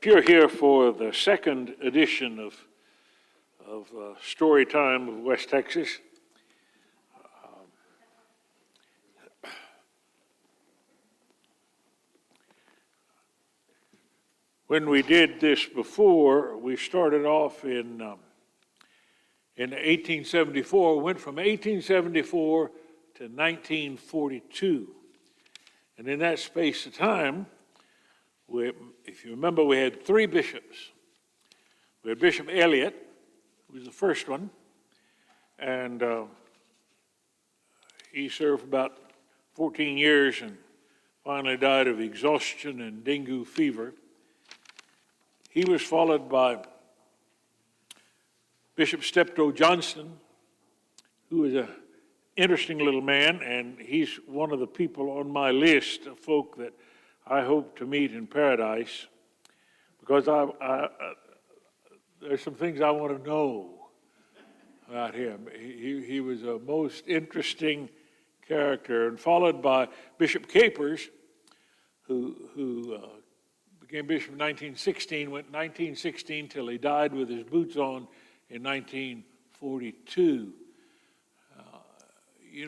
You're here for the second edition of Story Time of West Texas. When we did this before, we started off in 1874, went from 1874 to 1942. And in that space of time, if you remember, we had three bishops. We had Bishop Elliott, who was the first one, and he served about 14 years and finally died of exhaustion and dengue fever. He was followed by Bishop Steptoe Johnson, who is an interesting little man, and he's one of the people on my list of folk that I hope to meet in paradise, because there's some things I want to know about him. He was a most interesting character, and followed by Bishop Capers, who became bishop in 1916, went 1916 till he died with his boots on in 1942.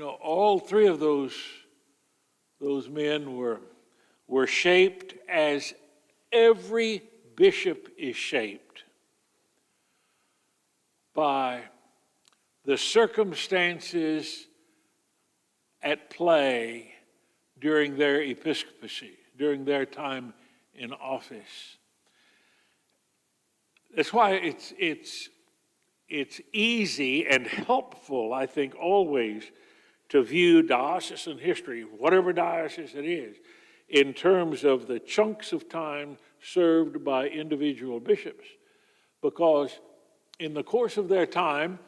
All three of those men were shaped as every bishop is shaped by the circumstances at play during their episcopacy, during their time in office. That's why it's easy and helpful, I think, always to view diocesan history, whatever diocese it is, in terms of the chunks of time served by individual bishops, because in the course of their time,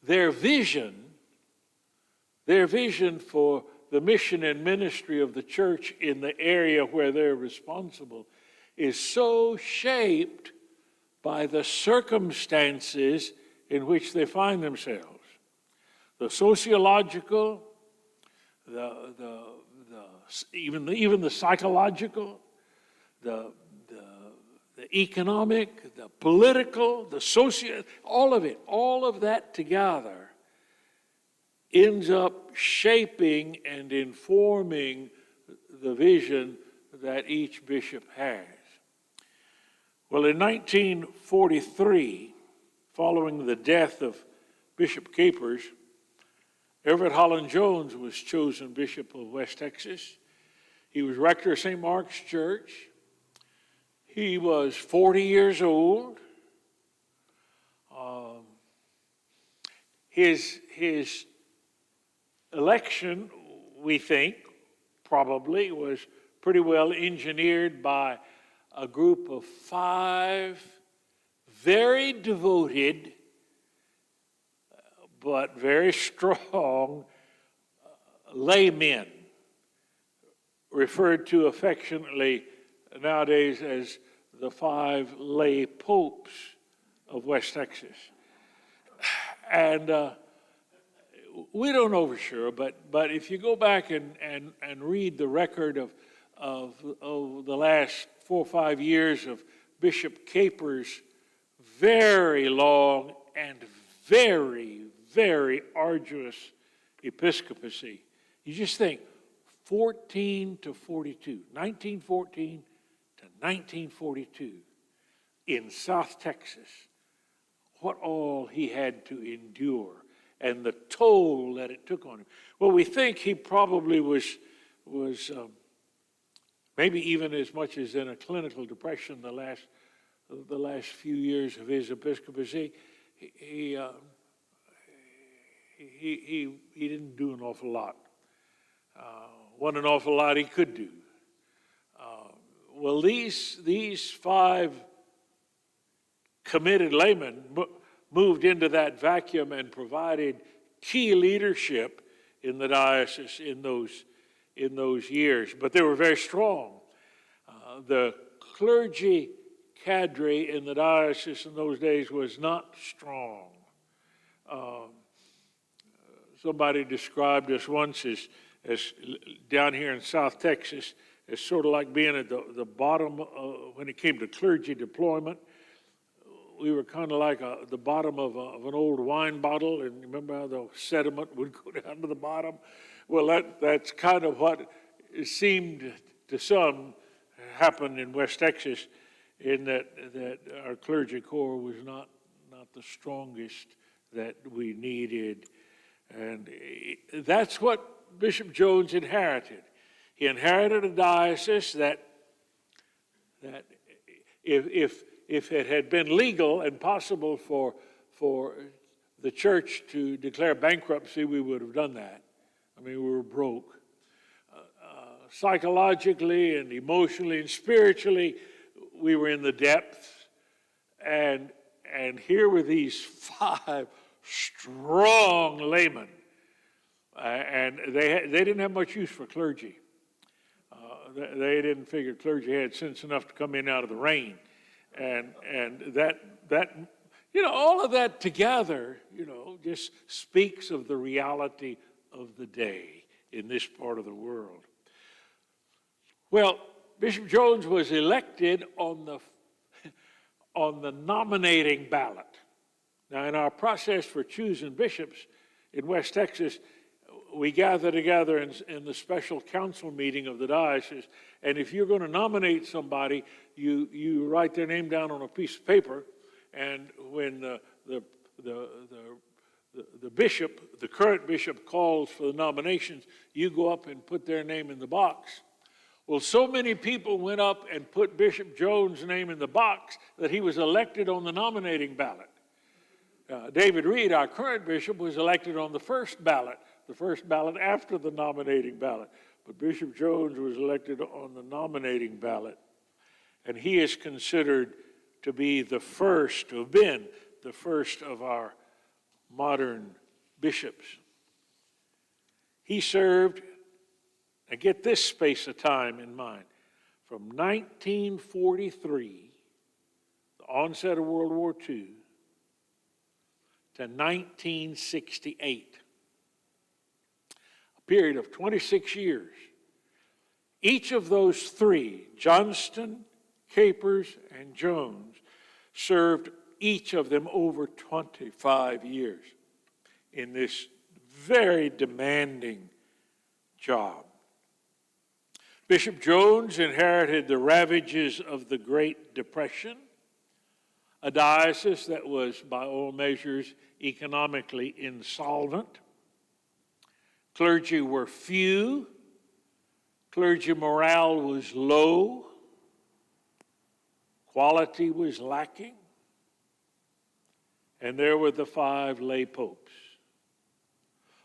their vision for the mission and ministry of the church in the area where they're responsible is so shaped by the circumstances in which they find themselves. The sociological, even the psychological, the economic, the political, the social, all of that together ends up shaping and informing the vision that each bishop has. Well, in 1943, following the death of Bishop Capers, Everett Holland Jones was chosen Bishop of West Texas. He was rector of St. Mark's Church. He was 40 years old. His election, we think, probably was pretty well engineered by a group of 5 very devoted but very strong laymen, referred to affectionately nowadays as the 5 lay popes of West Texas. And we don't know for sure, but if you go back and read the record of the last 4 or 5 years of Bishop Capers' very long and very, very arduous episcopacy, you just think 14 to 42, 1914 to 1942 in South Texas, what all he had to endure and the toll that it took on him. Well, we think he probably was maybe even as much as in a clinical depression the last few years of his episcopacy. He didn't do an awful lot. Wasn't an awful lot he could do. Well, these 5 committed laymen moved into that vacuum and provided key leadership in the diocese in those years. But they were very strong. The clergy cadre in the diocese in those days was not strong. Somebody described us once as down here in South Texas It's sort of like being at the bottom when it came to clergy deployment. We were kind of like the bottom of an old wine bottle, and remember how the sediment would go down to the bottom? Well, that's kind of what it seemed to some happened in West Texas, in that our clergy corps was not the strongest that we needed. And that's what Bishop Jones inherited. He inherited a diocese that if it had been legal and possible for the church to declare bankruptcy, we would have done that. I mean, we were broke. Psychologically and emotionally and spiritually, we were in the depths. And here were these 5 strong laymen. And they didn't have much use for clergy. They didn't figure clergy had sense enough to come in out of the rain. And that all of that together, just speaks of the reality of the day in this part of the world. Well, Bishop Jones was elected on the nominating ballot. Now, in our process for choosing bishops in West Texas, we gather together in the special council meeting of the diocese, and if you're going to nominate somebody, you write their name down on a piece of paper, and when the bishop, the current bishop, calls for the nominations, you go up and put their name in the box. Well, so many people went up and put Bishop Jones' name in the box that he was elected on the nominating ballot. David Reed, our current bishop, was elected on the first ballot after the nominating ballot. But Bishop Jones was elected on the nominating ballot. And he is considered to be to have been the first of our modern bishops. He served, now get this space of time in mind, from 1943, the onset of World War II, to 1968, a period of 26 years. Each of those 3, Johnston, Capers, and Jones, served each of them over 25 years in this very demanding job. Bishop Jones inherited the ravages of the Great Depression, a diocese that was, by all measures, economically insolvent. Clergy were few. Clergy morale was low. Quality was lacking. And there were the 5 lay popes.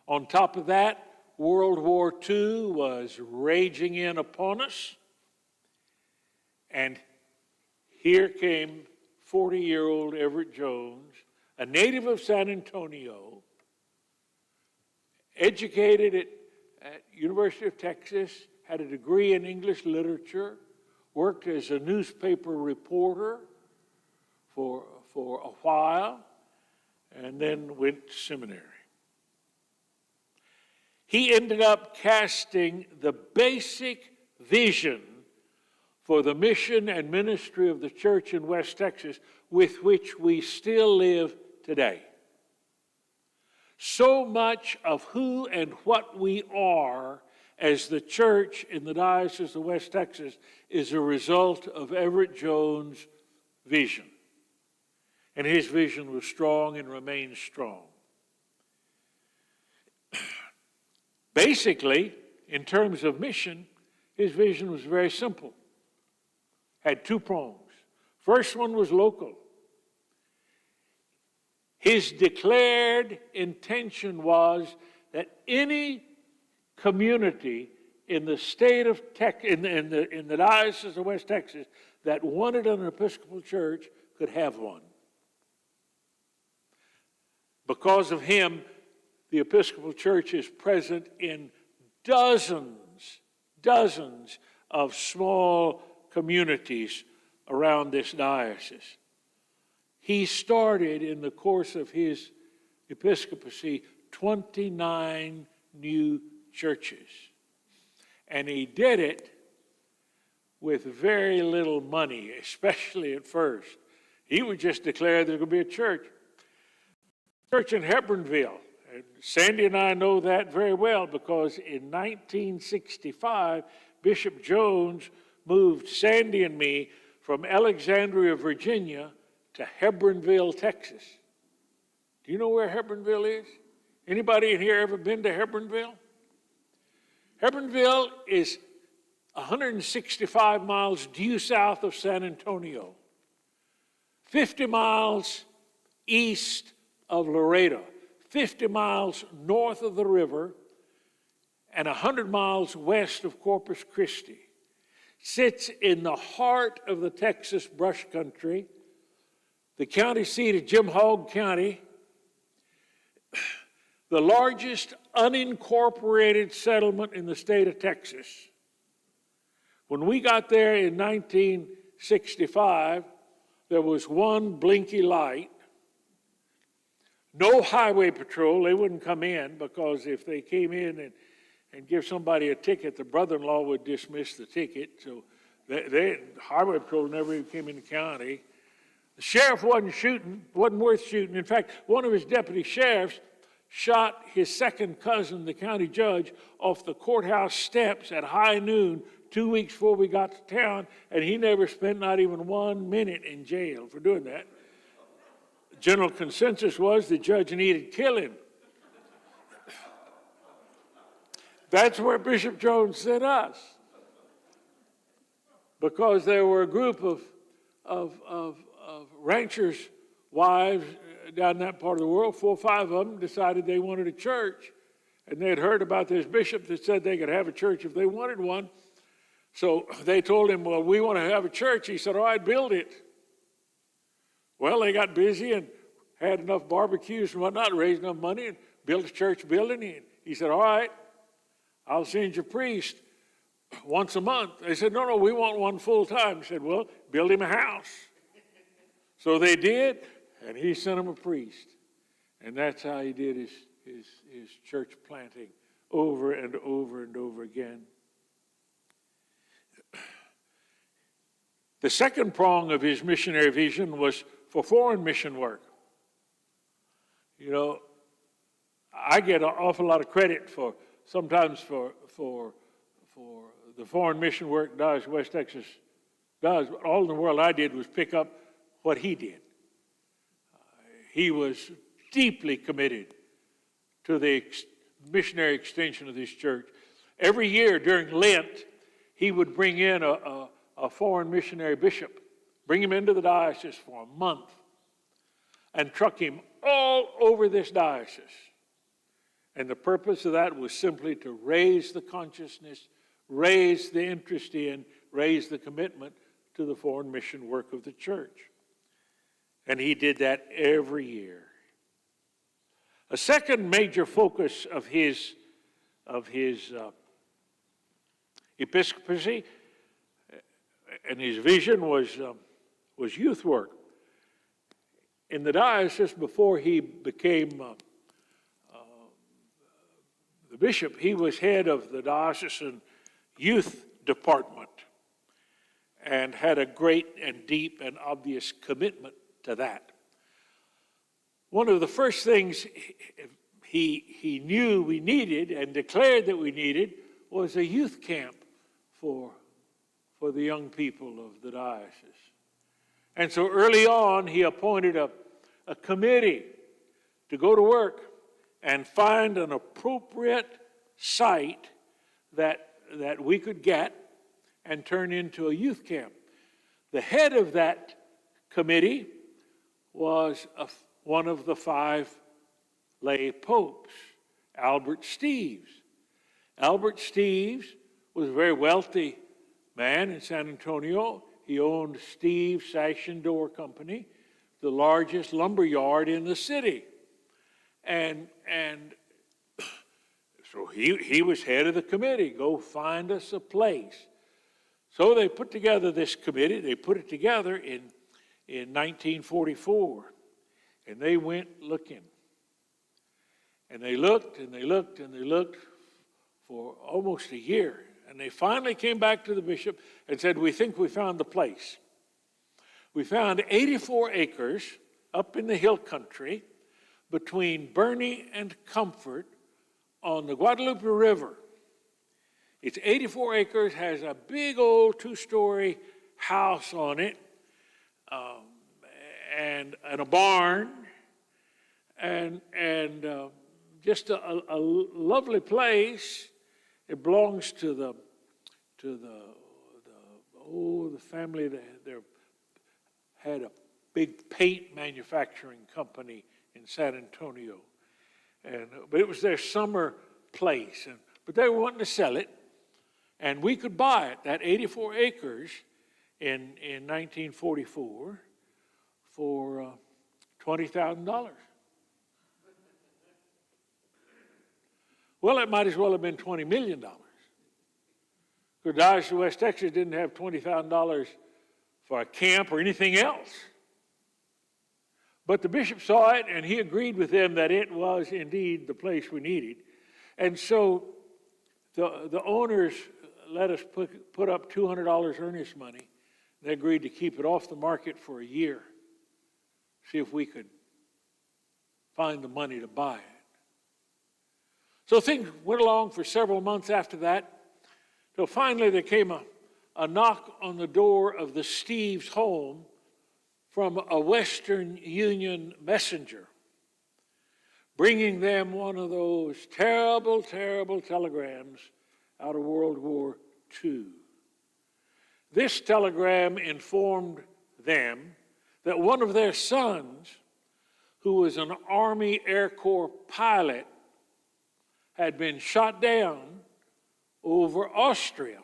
On top of that, World War II was raging in upon us. And here came 40-year-old Everett Jones, a native of San Antonio, educated at University of Texas, had a degree in English literature, worked as a newspaper reporter for a while, and then went to seminary. He ended up casting the basic vision for the mission and ministry of the church in West Texas, with which we still live today. So much of who and what we are as the church in the Diocese of West Texas is a result of Everett Jones' vision. And his vision was strong and remains strong. Basically, in terms of mission, his vision was very simple. Had 2 prongs. First one was local. His declared intention was that any community in the state of in the Diocese of West Texas that wanted an Episcopal church could have one. Because of him, the Episcopal Church is present in dozens of small communities around this diocese. He started, in the course of his episcopacy, 29 new churches. And he did it with very little money, especially at first. He would just declare there's going to be a church. Church in Hebronville. And Sandy and I know that very well because in 1965, Bishop Jones moved Sandy and me from Alexandria, Virginia to Hebronville, Texas. Do you know where Hebronville is? Anybody in here ever been to Hebronville? Hebronville is 165 miles due south of San Antonio, 50 miles east of Laredo, 50 miles north of the river, and 100 miles west of Corpus Christi. Sits in the heart of the Texas brush country, the county seat of Jim Hogg County, the largest unincorporated settlement in the state of Texas. When we got there in 1965, there was one blinky light, no highway patrol. They wouldn't come in because if they came in and give somebody a ticket, the brother-in-law would dismiss the ticket. So highway patrol never even came in the county. The sheriff wasn't worth shooting. In fact, one of his deputy sheriffs shot his second cousin, the county judge, off the courthouse steps at high noon 2 weeks before we got to town, and he never spent not even 1 minute in jail for doing that. General consensus was the judge needed killing. That's where Bishop Jones sent us, because there were a group of ranchers' wives down in that part of the world. 4 or 5 of them decided they wanted a church, and they had heard about this bishop that said they could have a church if they wanted one. So they told him, well, we want to have a church. He said, all right, build it. Well, they got busy and had enough barbecues and whatnot, raised enough money and built a church building. He said, all right, I'll send you a priest once a month. They said, no, we want one full time. He said, well, build him a house. So they did, and he sent him a priest. And that's how he did his church planting over and over and over again. The second prong of his missionary vision was for foreign mission work. You know, I get an awful lot of credit sometimes for the foreign mission work Diocese of West Texas does. But all in the world I did was pick up what he did. He was deeply committed to the missionary extension of this church. Every year during Lent, he would bring in a foreign missionary bishop, bring him into the diocese for a month, and truck him all over this diocese. And the purpose of that was simply to raise the consciousness, raise the interest in, raise the commitment to the foreign mission work of the church. And he did that every year. A second major focus of his episcopacy and his vision was youth work. In the diocese, before he became the bishop, he was head of the diocesan youth department and had a great and deep and obvious commitment to that. One of the first things he knew we needed and declared that we needed was a youth camp for the young people of the diocese. And so early on, he appointed a committee to go to work and find an appropriate site that we could get and turn into a youth camp. The head of that committee was one of the 5 lay popes, Albert Steeves. Albert Steeves was a very wealthy man in San Antonio. He owned Steeves Sash and Door Company, the largest lumber yard in the city. And so he was head of the committee. Go find us a place. So they put together this committee. They put it together in 1944. And they went looking. And they looked and they looked and they looked for almost a year. And they finally came back to the bishop and said, we think we found the place. We found 84 acres up in the hill country between Burney and Comfort on the Guadalupe River. It's 84 acres, has a big old 2-story house on it, and a barn, and just a lovely place. It belongs to the family that had a big paint manufacturing company in San Antonio, but it was their summer place. But they were wanting to sell it, and we could buy it, that 84 acres, in 1944 for $20,000. Well, it might as well have been $20 million. The Diocese of West Texas didn't have $20,000 for a camp or anything else. But the bishop saw it, and he agreed with them that it was indeed the place we needed. And so the owners let us put up $200 earnest money. They agreed to keep it off the market for a year, see if we could find the money to buy it. So things went along for several months after that, till finally there came a knock on the door of the Steves' home from a Western Union messenger, bringing them one of those terrible, terrible telegrams out of World War II. This telegram informed them that one of their sons, who was an Army Air Corps pilot, had been shot down over Austria.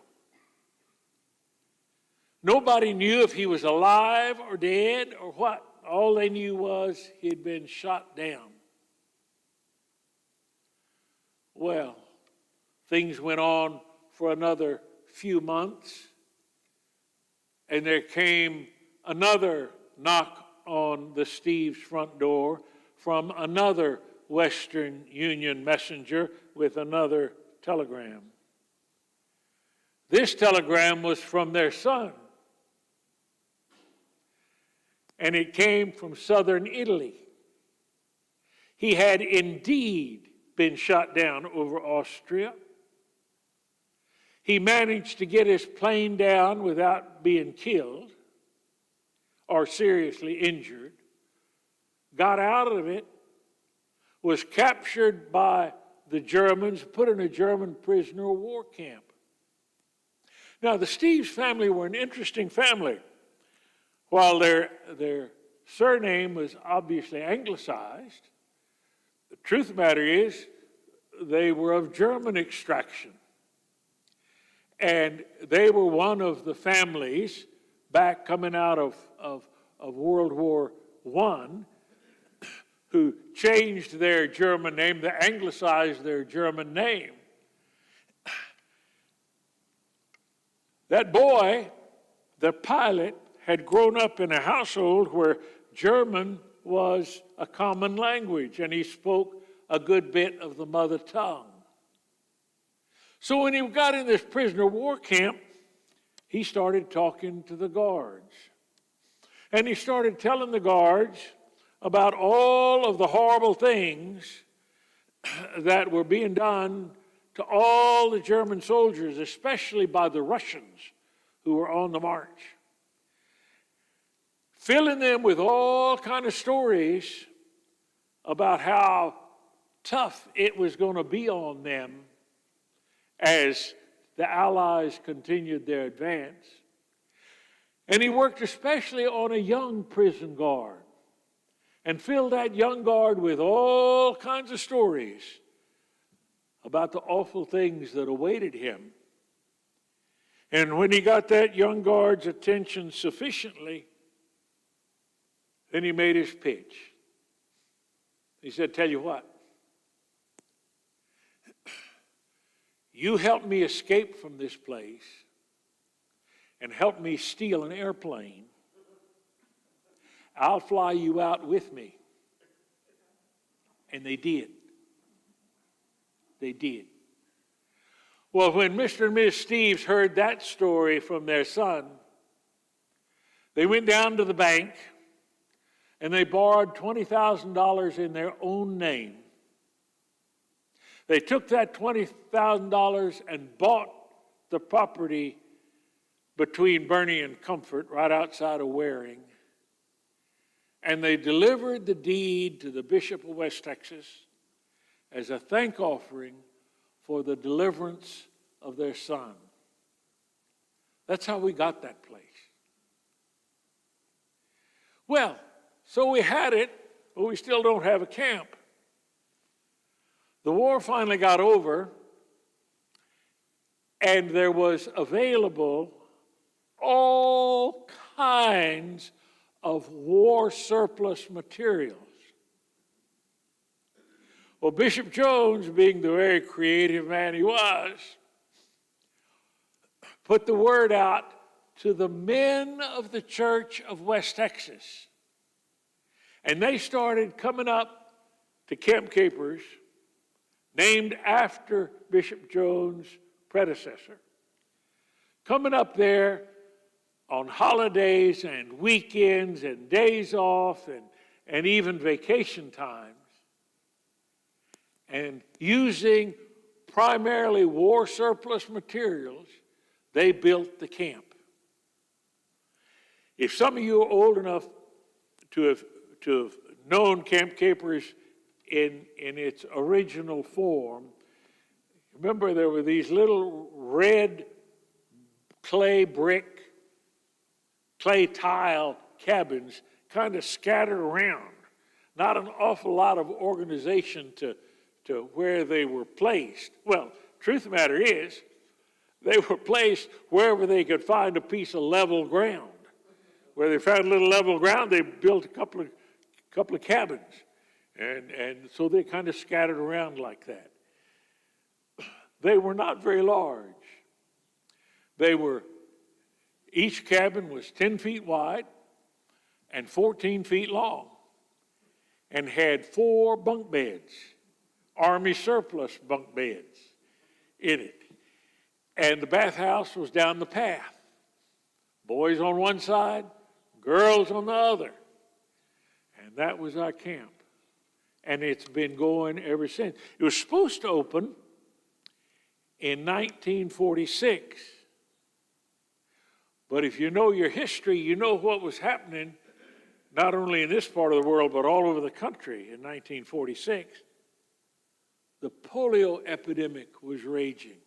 Nobody knew if he was alive or dead or what. All they knew was he'd been shot down. Well, things went on for another few months, and there came another knock on the Steves' front door from another Western Union messenger with another telegram. This telegram was from their son, and it came from southern Italy. He had indeed been shot down over Austria. He managed to get his plane down without being killed or seriously injured, got out of it, was captured by the Germans, put in a German prisoner of war camp. Now, the Steves family were an interesting family. While their surname was obviously anglicized, the truth of the matter is they were of German extraction. And they were one of the families back coming out of World War I who changed their German name, they anglicized their German name. That boy, the pilot, had grown up in a household where German was a common language, and he spoke a good bit of the mother tongue. So when he got in this prisoner of war camp, he started talking to the guards. And he started telling the guards about all of the horrible things that were being done to all the German soldiers, especially by the Russians who were on the march. Filling them with all kinds of stories about how tough it was going to be on them as the Allies continued their advance. And he worked especially on a young prison guard and filled that young guard with all kinds of stories about the awful things that awaited him. And when he got that young guard's attention sufficiently, then he made his pitch. He said, "Tell you what, you help me escape from this place and help me steal an airplane. I'll fly you out with me." And they did. They did. Well, when Mr. and Ms. Steves heard that story from their son, they went down to the bank and they borrowed $20,000 in their own name. They took that $20,000 and bought the property between Bernie and Comfort, right outside of Waring. And they delivered the deed to the Bishop of West Texas as a thank offering for the deliverance of their son. That's how we got that place. Well, so we had it, but we still don't have a camp. The war finally got over, and there was available all kinds of war surplus materials. Well, Bishop Jones, being the very creative man he was, put the word out to the men of the Church of West Texas. And they started coming up to Camp Capers, named after Bishop Jones' predecessor, coming up there on holidays and weekends and days off and even vacation times, and using primarily war surplus materials, they built the camp. If some of you are old enough to have known Camp Capers in its original form, remember there were these little red clay tile cabins kind of scattered around. Not an awful lot of organization to where they were placed. Well, truth of the matter is, they were placed wherever they could find a piece of level ground. Where they found a little level ground, they built a couple of cabins. And so they kind of scattered around like that. They were not very large. Each cabin was 10 feet wide and 14 feet long and had 4 bunk beds, Army surplus bunk beds in it. And the bathhouse was down the path. Boys on one side, girls on the other. And that was our camp. And it's been going ever since. It was supposed to open in 1946. But if you know your history, you know what was happening, not only in this part of the world, but all over the country in 1946. The polio epidemic was raging.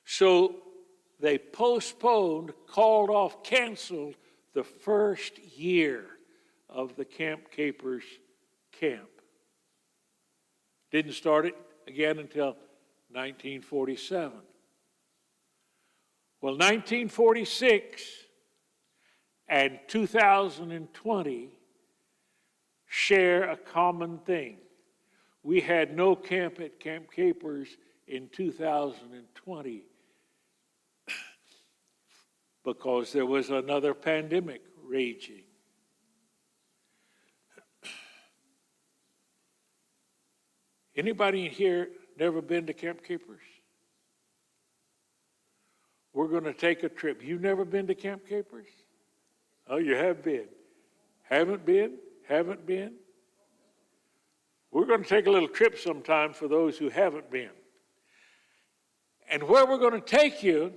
So they postponed, called off, canceled the first year of the Camp Capers camp. Didn't start it again until 1947. Well, 1946 and 2020 share a common thing. We had no camp at Camp Capers in 2020 because there was another pandemic raging. Anybody in here never been to Camp Capers? We're going to take a trip. You've never been to Camp Capers? Oh, you have been. Haven't been? Haven't been? We're going to take a little trip sometime for those who haven't been. And where we're going to take you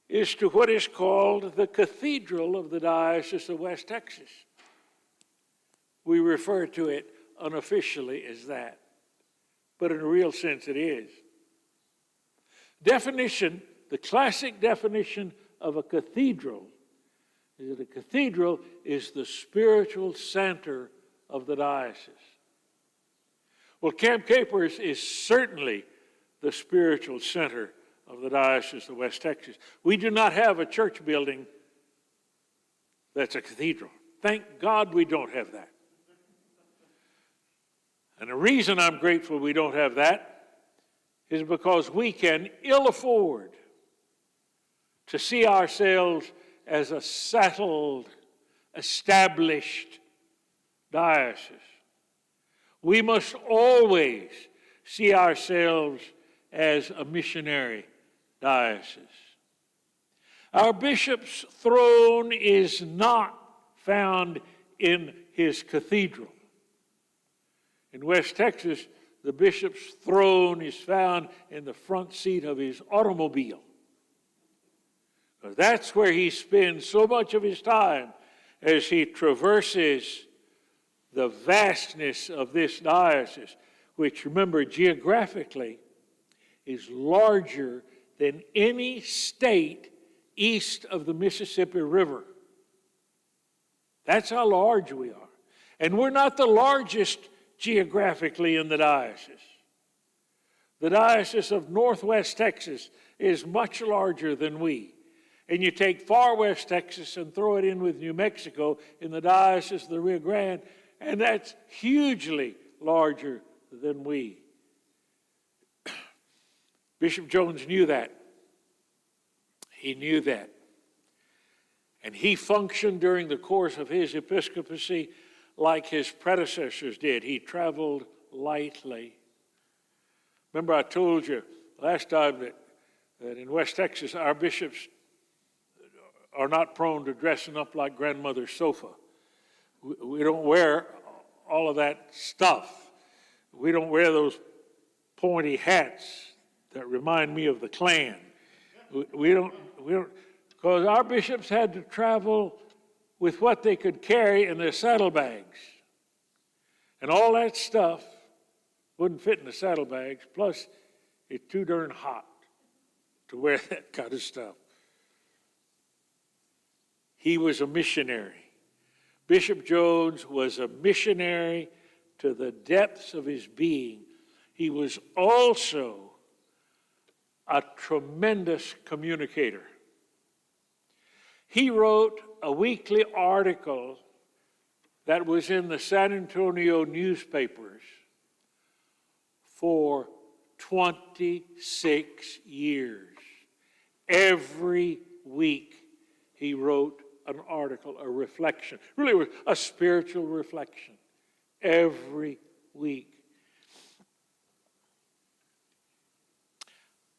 is to what is called the Cathedral of the Diocese of West Texas. We refer to it unofficially as that, but in a real sense it is. Definition, the classic definition of a cathedral is that a cathedral is the spiritual center of the diocese. Well, Camp Capers is certainly the spiritual center of the Diocese of West Texas. We do not have a church building that's a cathedral. Thank God we don't have that. And the reason I'm grateful we don't have that is because we can ill afford to see ourselves as a settled, established diocese. We must always see ourselves as a missionary diocese. Our bishop's throne is not found in his cathedral. In West Texas, the bishop's throne is found in the front seat of his automobile. That's where he spends so much of his time as he traverses the vastness of this diocese, which, remember, geographically is larger than any state east of the Mississippi River. That's how large we are. And we're not the largest geographically in the diocese. The Diocese of Northwest Texas is much larger than we. And you take far West Texas and throw it in with New Mexico in the Diocese of the Rio Grande, and that's hugely larger than we. Bishop Jones knew that. He knew that. And he functioned during the course of his episcopacy like his predecessors did. He traveled lightly. Remember, I told you last time that in West Texas, our bishops are not prone to dressing up like grandmother's sofa. We don't wear all of that stuff. We don't wear those pointy hats that remind me of the Klan. We don't, because our bishops had to travel with what they could carry in their saddlebags. And all that stuff wouldn't fit in the saddlebags, plus it's too darn hot to wear that kind of stuff. He was a missionary. Bishop Jones was a missionary to the depths of his being. He was also a tremendous communicator. He wrote a weekly article that was in the San Antonio newspapers for 26 years. Every week he wrote an article, a reflection, really a spiritual reflection, every week.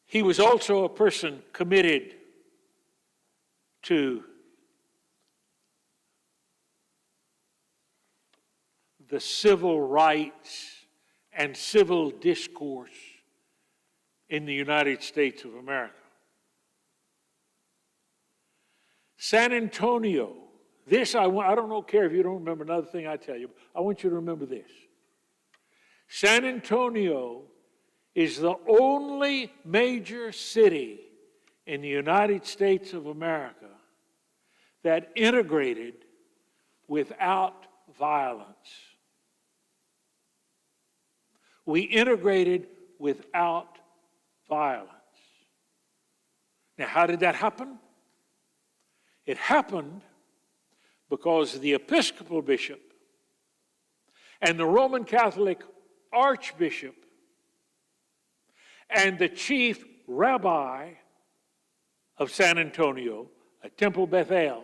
He was also a person committed to the civil rights and civil discourse in the United States of America. San Antonio, I don't care if you don't remember another thing I tell you, I want you to remember this. San Antonio is the only major city in the United States of America that integrated without violence. We integrated without violence. Now, how did that happen? It happened because the Episcopal bishop and the Roman Catholic Archbishop and the chief rabbi of San Antonio, at Temple Bethel,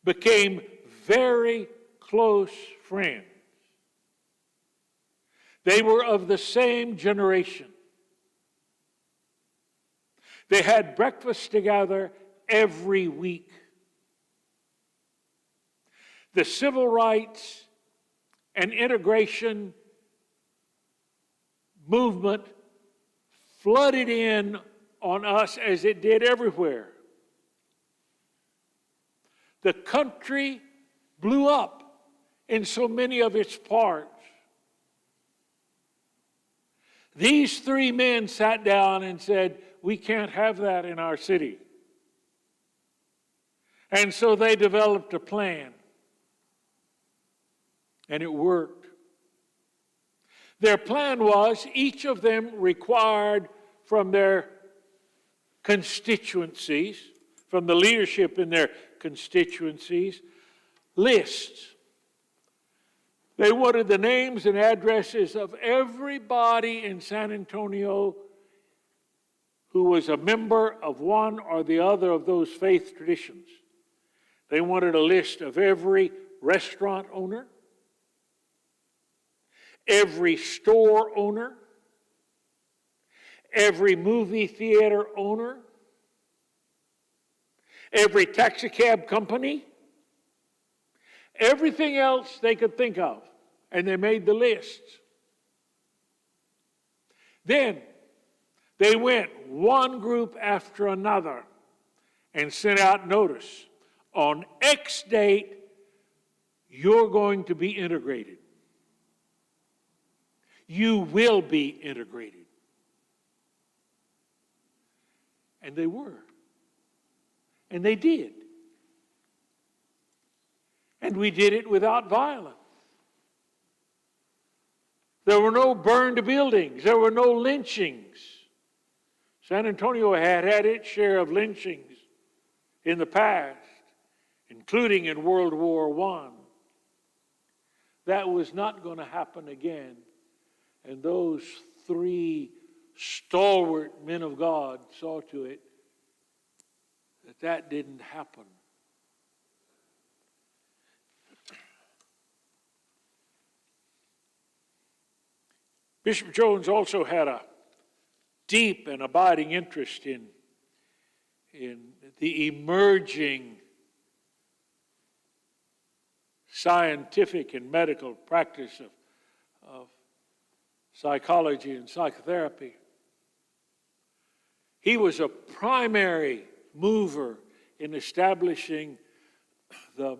became very close friends. They were of the same generation. They had breakfast together every week. The civil rights and integration movement flooded in on us as it did everywhere. The country blew up in so many of its parts. These three men sat down and said, we can't have that in our city. And so they developed a plan. And it worked. Their plan was each of them required from their constituencies, from the leadership in their constituencies, lists. They wanted the names and addresses of everybody in San Antonio who was a member of one or the other of those faith traditions. They wanted a list of every restaurant owner, every store owner, every movie theater owner, every taxi cab company, everything else they could think of, and they made the lists. Then they went one group after another and sent out notice. On X date, you're going to be integrated. You will be integrated. And they were. And they did. And we did it without violence. There were no burned buildings. There were no lynchings. San Antonio had its share of lynchings in the past, including in World War I. That was not going to happen again. And those three stalwart men of God saw to it that that didn't happen. Bishop Jones also had a deep and abiding interest in the emerging scientific and medical practice of psychology and psychotherapy. He was a primary mover in establishing the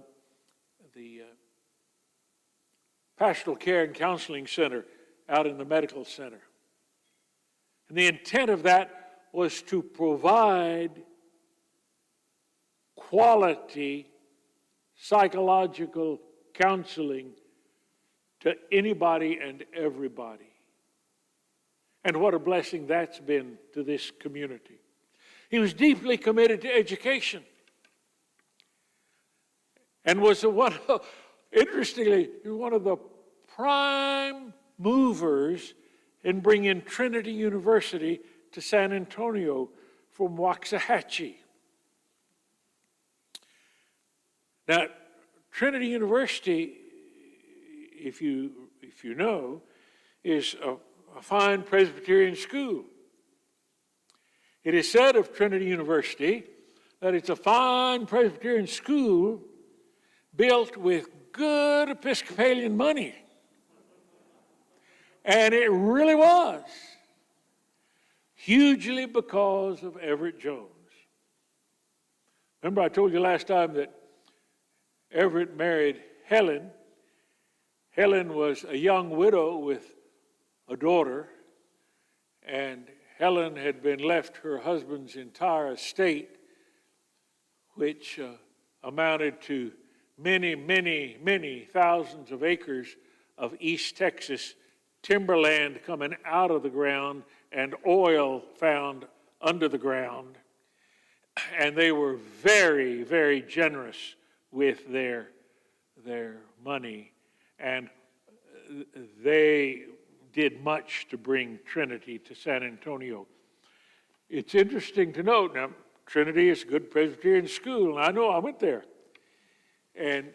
Pastoral Care and Counseling Center out in the medical center. And the intent of that was to provide quality psychological counseling to anybody and everybody. And what a blessing that's been to this community. He was deeply committed to education and was interestingly, one of the prime movers in bringing Trinity University to San Antonio from Waxahachie. Now, Trinity University, if you know, is a fine Presbyterian school. It is said of Trinity University that it's a fine Presbyterian school built with good Episcopalian money. And it really was, hugely because of Everett Jones. Remember I told you last time that Everett married Helen. Helen was a young widow with a daughter, and Helen had been left her husband's entire estate, which amounted to many, many, many thousands of acres of East Texas timberland coming out of the ground and oil found under the ground. And they were very, very generous with their money. And they did much to bring Trinity to San Antonio. It's interesting to note, now, Trinity is a good Presbyterian school, and I know I went there. And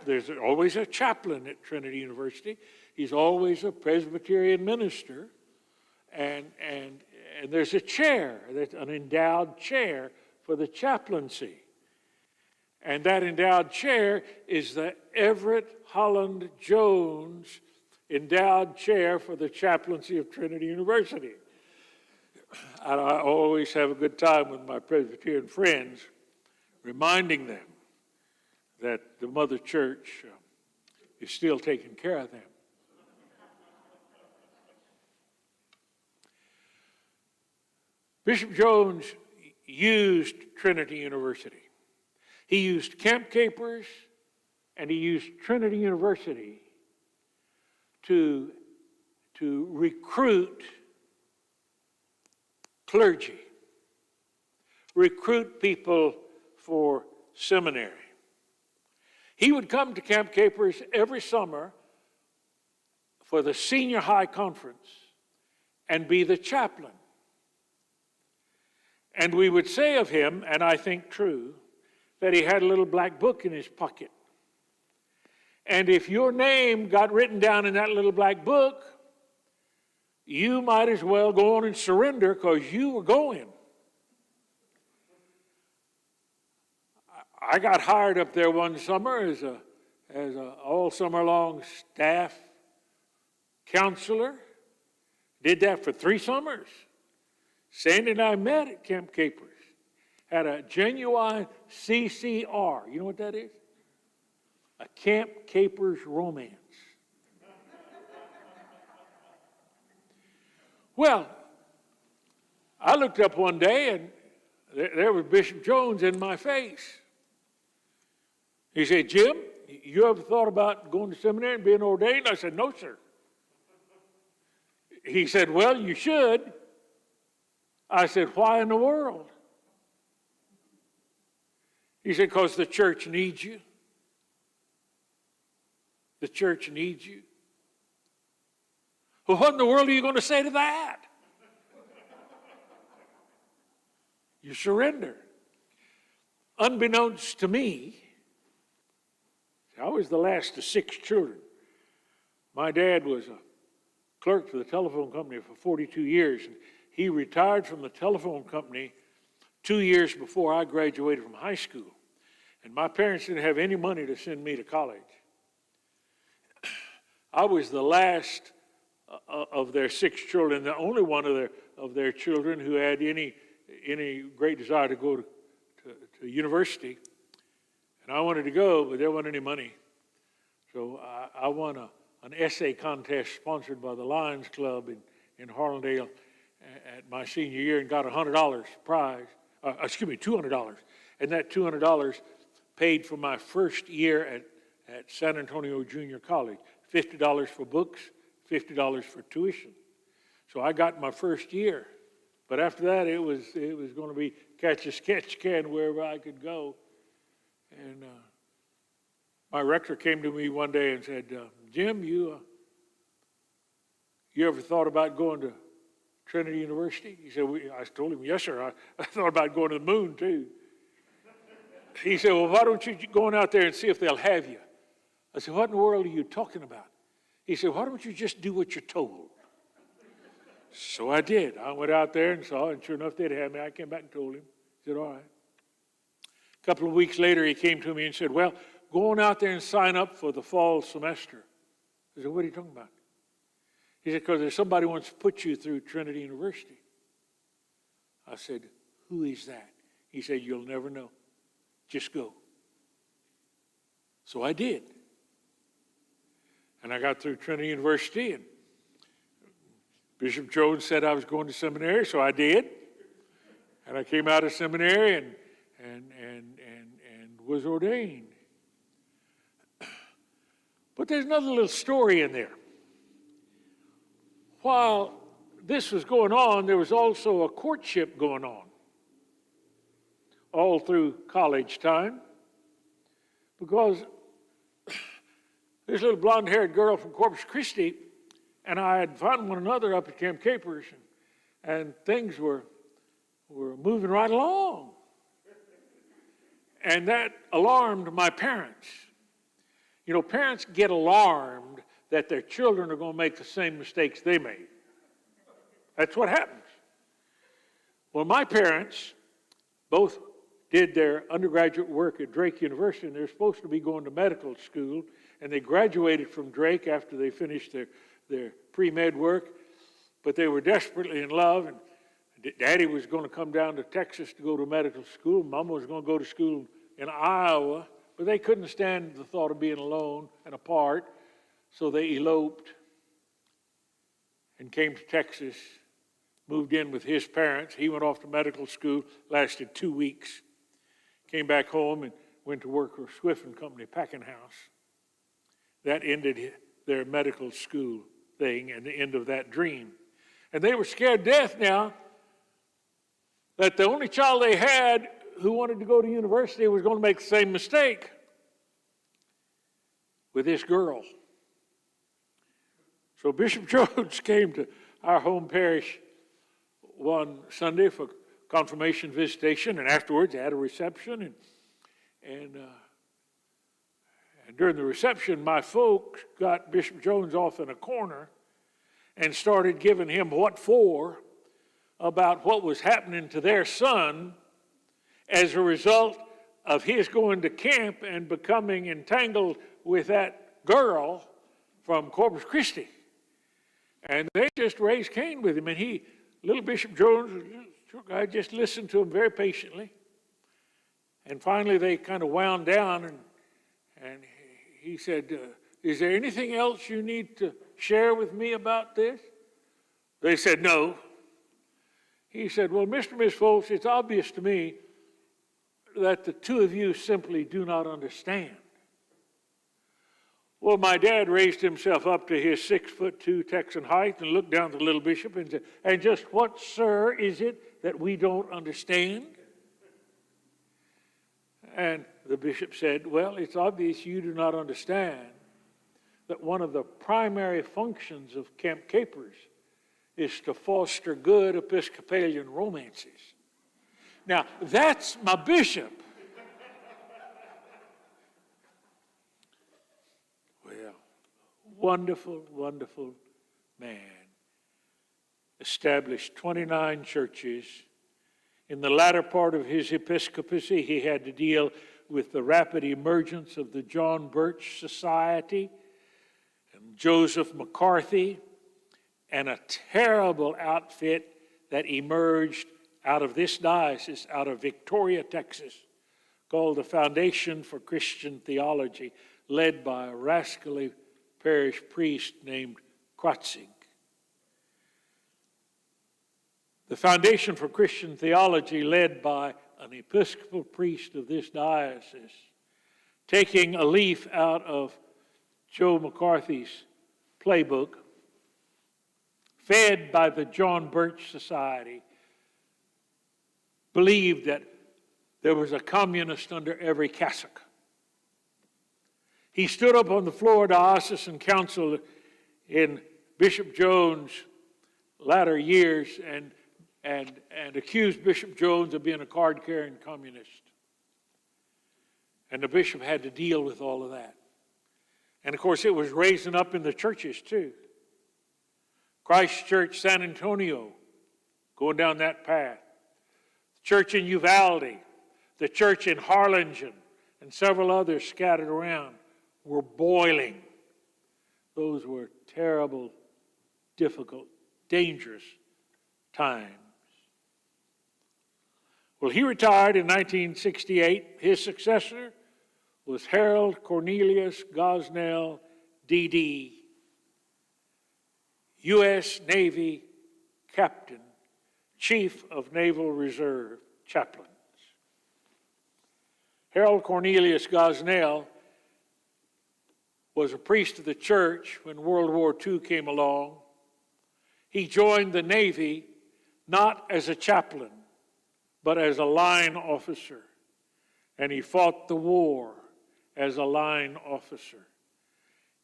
there's always a chaplain at Trinity University. He's always a Presbyterian minister. And there's a chair, an endowed chair for the chaplaincy. And that endowed chair is the Everett Holland Jones endowed chair for the chaplaincy of Trinity University. I always have a good time with my Presbyterian friends, reminding them that the Mother Church is still taking care of them. Bishop Jones used Trinity University. He used Camp Capers and he used Trinity University to recruit clergy, recruit people for seminary. He would come to Camp Capers every summer for the senior high conference and be the chaplain. And we would say of him, and I think true, that he had a little black book in his pocket. And if your name got written down in that little black book, you might as well go on and surrender because you were going. I got hired up there one summer as a all summer long staff counselor. Did that for 3 summers. Sandy and I met at Camp Capers. Had a genuine CCR. You know what that is? A Camp Capers romance. Well, I looked up one day and there was Bishop Jones in my face. He said, "Jim, you ever thought about going to seminary and being ordained?" I said, "No, sir." He said, "Well, you should." I said, "Why in the world?" He said, "Because the church needs you. The church needs you." Well, what in the world are you going to say to that? You surrender. Unbeknownst to me, I was the last of 6 children. My dad was a clerk for the telephone company for 42 years. And he retired from the telephone company 2 years before I graduated from high school. And my parents didn't have any money to send me to college. I was the last of their 6 children, the only one of their children who had any great desire to go to university. And I wanted to go, but there wasn't any money. So I won an essay contest sponsored by the Lions Club in Harlandale at my senior year and got $100 prize. $200. And that $200 paid for my first year at San Antonio Junior College. $50 for books, $50 for tuition. So I got my first year. But after that, it was going to be catch a sketch can wherever I could go. And my rector came to me one day and said, "Jim, you ever thought about going to Trinity University?" He said, I told him, "Yes, sir. I thought about going to the moon, too." He said, "Well, why don't you go out there and see if they'll have you?" I said, "What in the world are you talking about?" He said, "Why don't you just do what you're told?" So I did. I went out there and saw, and sure enough, they'd have me. I came back and told him. He said, "All right." A couple of weeks later, he came to me and said, "Well, go on out there and sign up for the fall semester." I said, "What are you talking about?" He said, "Because there's somebody wants to put you through Trinity University." I said, "Who is that?" He said, "You'll never know. Just go." So I did. And I got through Trinity University, and Bishop Jones said I was going to seminary, so I did. And I came out of seminary and was ordained. But there's another little story in there. While this was going on, there was also a courtship going on all through college time, because this little blonde-haired girl from Corpus Christi and I had found one another up at Camp Capers, and things were moving right along. And that alarmed my parents. You know, parents get alarmed that their children are going to make the same mistakes they made. That's what happens. Well, my parents both did their undergraduate work at Drake University, and they're supposed to be going to medical school, and they graduated from Drake after they finished their pre-med work, but they were desperately in love, and Daddy was going to come down to Texas to go to medical school. Mama was going to go to school in Iowa, but they couldn't stand the thought of being alone and apart, so they eloped and came to Texas, moved in with his parents. He went off to medical school, lasted 2 weeks, came back home and went to work for Swift and Company packing house. That ended their medical school thing and the end of that dream. And they were scared to death now that the only child they had who wanted to go to university was going to make the same mistake with this girl. So Bishop Jones came to our home parish one Sunday for confirmation visitation, and afterwards had a reception, And during the reception, my folks got Bishop Jones off in a corner and started giving him what for about what was happening to their son as a result of his going to camp and becoming entangled with that girl from Corpus Christi. And they just raised Cain with him. And little Bishop Jones, I just listened to him very patiently. And finally they kind of wound down, and he said, is there anything else you need to share with me about this? They said, no. He said, well, Mr. and Miss Folks, it's obvious to me that the two of you simply do not understand. Well, my dad raised himself up to his 6'2" Texan height and looked down at the little bishop and said, and just what, sir, is it that we don't understand? And the bishop said, well, it's obvious you do not understand that one of the primary functions of Camp Capers is to foster good Episcopalian romances. Now, that's my bishop. Well, wonderful, wonderful man. Established 29 churches. In the latter part of his episcopacy, he had to deal with the rapid emergence of the John Birch Society and Joseph McCarthy, and a terrible outfit that emerged out of this diocese, out of Victoria, Texas, called the Foundation for Christian Theology, led by a rascally parish priest named Krotzig. The Foundation for Christian Theology, led by an Episcopal priest of this diocese, taking a leaf out of Joe McCarthy's playbook, fed by the John Birch Society, believed that there was a communist under every cassock. He stood up on the floor of diocesan council in Bishop Jones' latter years and accused Bishop Jones of being a card-carrying communist. And the bishop had to deal with all of that. And of course, it was raising up in the churches too. Christ Church San Antonio, going down that path. The church in Uvalde, the church in Harlingen, and several others scattered around were boiling. Those were terrible, difficult, dangerous times. Well, he retired in 1968. His successor was Harold Cornelius Gosnell, D.D., U.S. Navy Captain, Chief of Naval Reserve Chaplains. Harold Cornelius Gosnell was a priest of the church when World War II came along. He joined the Navy not as a chaplain, but as a line officer. And he fought the war as a line officer.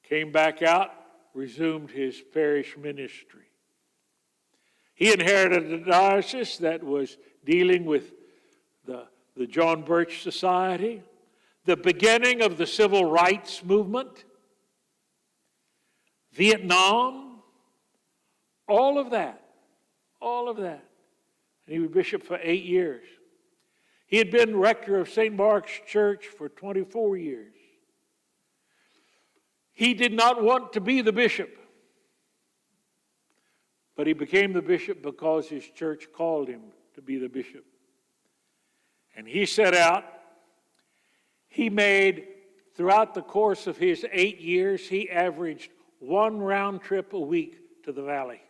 Came back out, resumed his parish ministry. He inherited a diocese that was dealing with the John Birch Society, the beginning of the civil rights movement, Vietnam, all of that. And he was bishop for 8 years. He had been rector of St. Mark's Church for 24 years. He did not want to be the bishop, but he became the bishop because his church called him to be the bishop. And he set out. He made, throughout the course of his 8 years, he averaged 1 round trip a week to the valley.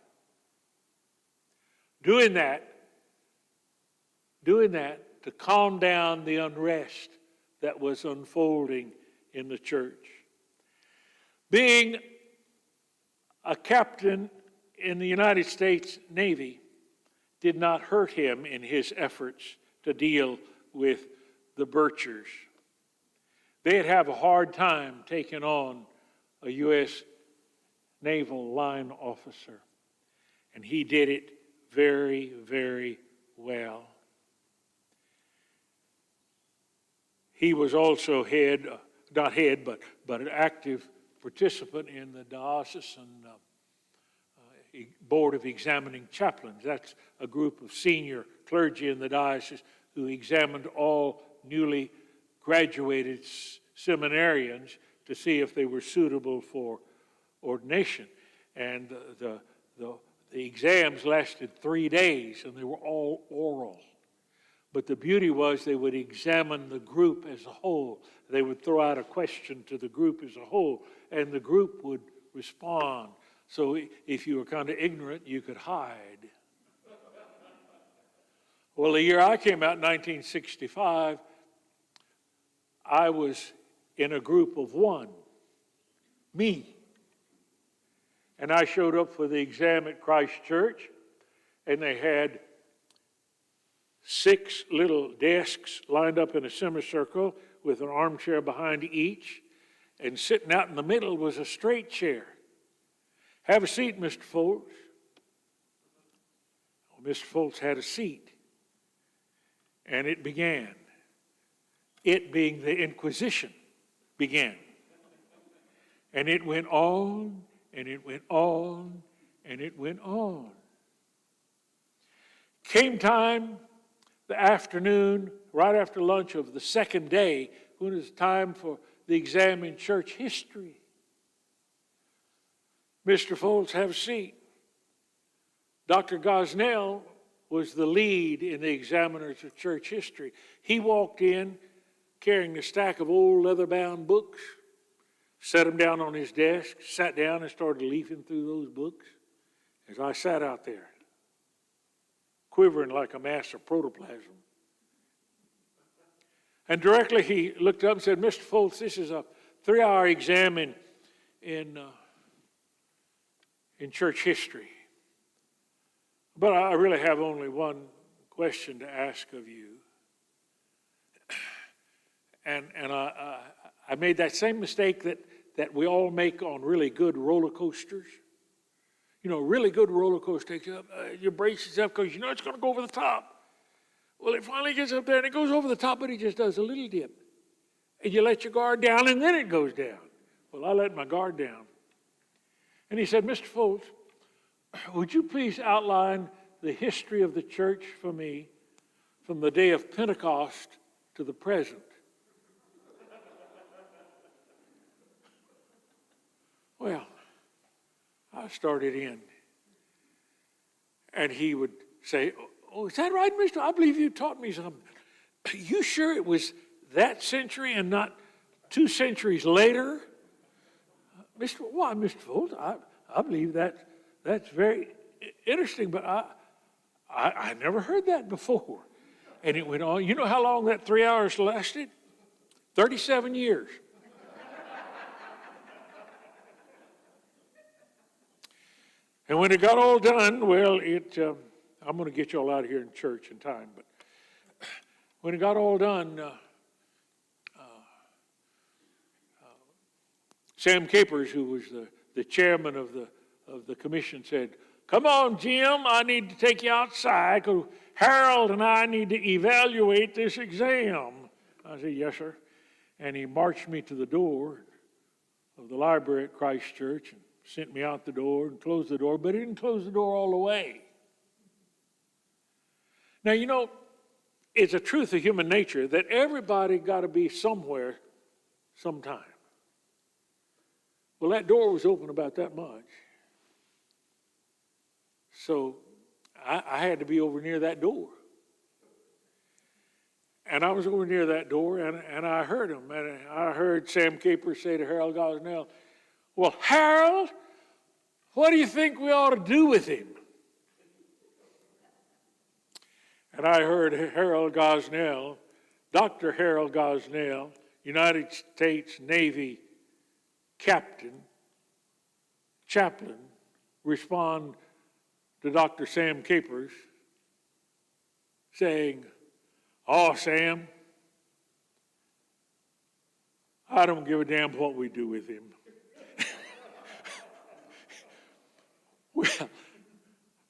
Doing that to calm down the unrest that was unfolding in the church. Being a captain in the United States Navy did not hurt him in his efforts to deal with the Birchers. They'd have a hard time taking on a U.S. naval line officer, and he did it very, very well. He was also head, not head, but an active participant in the diocesan Board of Examining Chaplains. That's a group of senior clergy in the diocese who examined all newly graduated seminarians to see if they were suitable for ordination. And the exams lasted 3 days, and they were all oral. But the beauty was they would examine the group as a whole. They would throw out a question to the group as a whole, and the group would respond. So if you were kind of ignorant, you could hide. Well, the year I came out in 1965, I was in a group of one, me. And I showed up for the exam at Christ Church, and they had 6 little desks lined up in a semicircle with an armchair behind each, and sitting out in the middle was a straight chair. Have a seat, Mr. Foltz. Well, Mr. Foltz had a seat, and it began. It being the Inquisition began. And it went on, and it went on, and it went on. Came time, the afternoon, right after lunch of the second day, when it was time for the exam in church history. Mr. Foltz, have a seat. Dr. Gosnell was the lead in the examiners of church history. He walked in carrying a stack of old leather-bound books, set them down on his desk, sat down and started leafing through those books as I sat out there, quivering like a mass of protoplasm. And directly he looked up and said, Mr. Foltz, this is a 3-hour exam in church history. But I really have only one question to ask of you. And I made that same mistake that we all make on really good roller coasters. You know, really good roller coaster takes you up, you brace yourself because you know it's going to go over the top. Well, it finally gets up there and it goes over the top, but it just does a little dip. And you let your guard down and then it goes down. Well, I let my guard down. And he said, Mr. Foltz, would you please outline the history of the church for me from the day of Pentecost to the present? Well, I started in. And he would say, oh, is that right, mister? I believe you taught me something. Are you sure it was that century and not 2 centuries later? Why, Mr. Foltz, I believe that's very interesting, but I never heard that before. And it went on. You know how long that 3 hours lasted? 37 years. And when it got all done, well, I'm going to get you all out of here in church in time, but when it got all done, Sam Capers, who was the chairman of the commission, said, come on, Jim, I need to take you outside because Harold and I need to evaluate this exam. I said, yes, sir. And he marched me to the door of the library at Christ Church and sent me out the door and closed the door, but he didn't close the door all the way. Now, you know, it's a truth of human nature that everybody got to be somewhere sometime. Well, that door was open about that much. So I had to be over near that door. And I was over near that door, and I heard him. And I heard Sam Capers say to Harold Gosnell, well, Harold, what do you think we ought to do with him? And I heard Harold Gosnell, Dr. Harold Gosnell, United States Navy chaplain, respond to Dr. Sam Capers, saying, oh, Sam, I don't give a damn what we do with him. Well,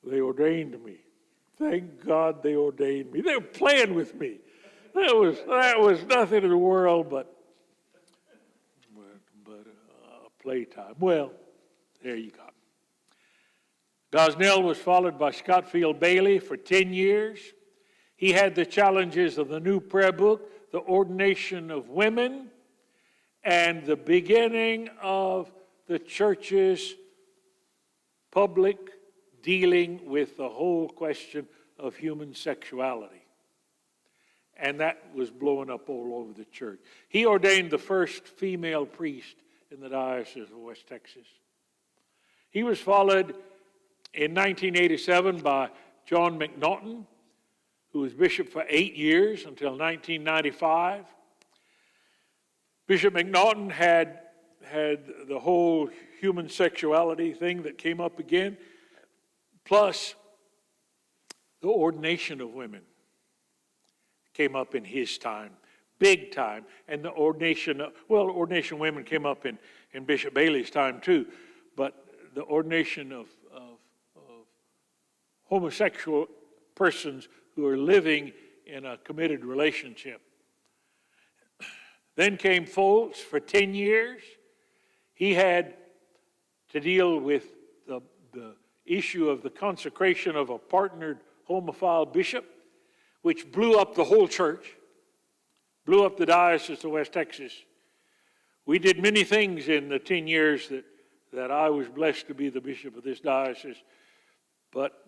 they ordained me. Thank God they ordained me. They were playing with me. That was nothing in the world, but playtime. Well, there you go. Gosnell was followed by Scottfield Bailey for 10 years. He had the challenges of the new prayer book, the ordination of women, and the beginning of the church's public dealing with the whole question of human sexuality. And that was blowing up all over the church. He ordained the first female priest in the Diocese of West Texas. He was followed in 1987 by John McNaughton, who was bishop for 8 years until 1995. Bishop McNaughton had the whole human sexuality thing that came up again, plus the ordination of women came up in his time, big time, and the ordination of women came up in Bishop Bailey's time too, but the ordination of homosexual persons who are living in a committed relationship. Then came Foltz for 10 years. He had to deal with the issue of the consecration of a partnered homophile bishop, which blew up the whole church, blew up the Diocese of West Texas. We did many things in the 10 years that I was blessed to be the bishop of this diocese, but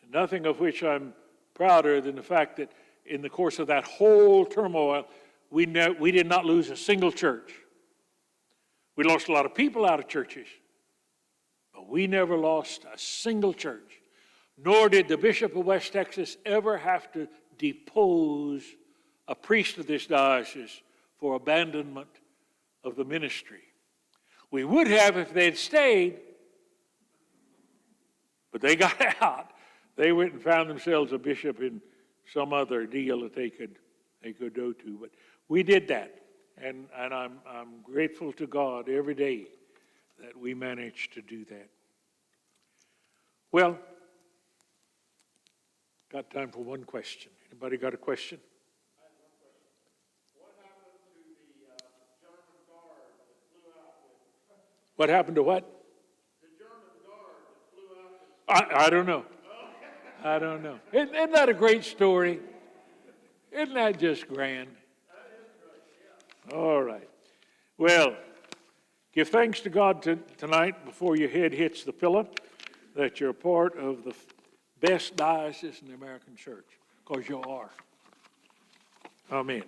nothing of which I'm prouder than the fact that in the course of that whole turmoil, we did not lose a single church. We lost a lot of people out of churches, but we never lost a single church. Nor did the Bishop of West Texas ever have to depose a priest of this diocese for abandonment of the ministry. We would have if they'd stayed, but they got out. They went and found themselves a bishop in some other deal that they could go to. But we did that, and I'm grateful to God every day that we managed to do that. Well, got time for one question. Anybody got a question? I have one question. What happened to the German guard that flew out with? What happened to what? The German guard that flew out with. I don't know. I don't know. Isn't that a great story? Isn't that just grand? That is great, yeah. All right. Well, give thanks to God tonight before your head hits the pillow that you're part of the best diocese in the American church, because you are. Amen.